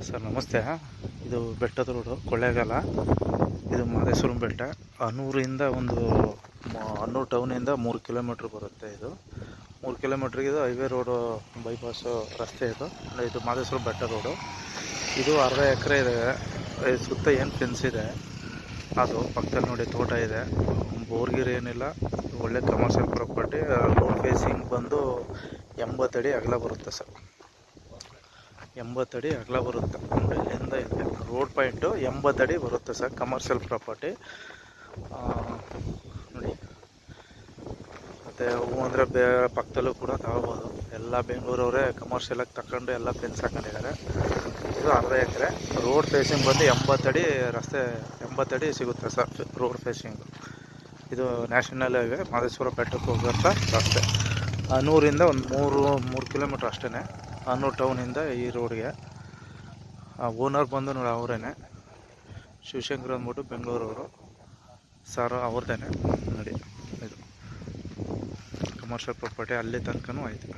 Sir ನಮಸ್ತೆ. ಇದು ಬೆಟ್ಟದ ರೋಡು ಕೊಳ್ಳೇಗಾಲ. ಇದು ಮಹದೇಶ್ವರಂ ಬೆಟ್ಟ. ಹನ್ನೂರಿಂದ ಹನ್ನೂರು ಟೌನಿಂದ 3 ಕಿಲೋಮೀಟ್ರ್ ಬರುತ್ತೆ. ಇದು 3 ಕಿಲೋಮೀಟ್ರಿಗೆ ಇದು ಹೈವೇ ರೋಡು, ಬೈಪಾಸು ರಸ್ತೆ. ಇದು ಮಹದೇಶ್ವರಂ ಬೆಟ್ಟ ರೋಡು. ಇದು ಅರ್ಧ ಎಕರೆ ಇದೆ. ಸುತ್ತ ಏನು ಫೆನ್ಸ್ ಇದೆ, ಅದು ಪಕ್ಕದಲ್ಲಿ ನೋಡಿ ತೋಟ ಇದೆ. ಬೋರ್ಗಿರ್ ಏನಿಲ್ಲ, ಒಳ್ಳೆ ಕಮರ್ಷಿಯಲ್ ಪ್ರಾಪರ್ಟಿ. ರೋಡ್ ಫೇಸಿಂಗ್ ಬಂದು 80 ಅಡಿ ಅಗಲ ಬರುತ್ತೆ ಸರ್. 80 ಅಡಿ ಅಗಲ ಬರುತ್ತೆ. ಇಲ್ಲಿಂದ ಇಲ್ಲಿ ರೋಡ್ ಪಾಯಿಂಟು 80 ಅಡಿ ಬರುತ್ತೆ ಸರ್. ಕಮರ್ಷಿಯಲ್ ಪ್ರಾಪರ್ಟಿ ನೋಡಿ. ಮತ್ತು ಹೂ ಅಂದರೆ ಪಕ್ಕದಲ್ಲೂ ಕೂಡ ತಗೋಬೋದು. ಎಲ್ಲ ಬೆಂಗಳೂರವರೇ ಕಮರ್ಷಿಯಲಾಗಿ ತಗೊಂಡು ಎಲ್ಲ ಫೆನ್ಸ್ ಹಾಕೊಂಡಿದ್ದಾರೆ. ಇದು ಅರ್ಧ ಎಕರೆ. ರೋಡ್ ಫೇಸಿಂಗ್ ಬಂದು 80 ಅಡಿ ರಸ್ತೆ, 80 ಅಡಿ ಸಿಗುತ್ತೆ ಸರ್ ರೋಡ್ ಫೇಸಿಂಗು. ಇದು ನ್ಯಾಷನಲ್ ಹೈವೇ ಮಹದೇಶ್ವರ ಬೆಟ್ಟಕ್ಕೆ ಹೋಗುವಂಥ ರಸ್ತೆ. ಹನ್ನೂರಿಂದ ಒಂದು 3 ಕಿಲೋಮೀಟ್ರ್ ಅಷ್ಟೇ. ಹನ್ನೂರು ಟೌನಿಂದ ಈ ರೋಡ್ಗೆ. ಓನರ್ ಬಂದು ನೋಡಿ ಅವರೇನೆ, ಶಿವಶಂಕರ್ ಅಂದ್ಬಿಟ್ಟು ಬೆಂಗಳೂರವರು ಸರ್, ಅವ್ರದ್ದೇನೆ ನೋಡಿ. ಇದು ಕಮರ್ಷಿಯಲ್ ಪ್ರಾಪರ್ಟಿ ಅಲ್ಲಿ ತನಕನೂ ಐತೆ.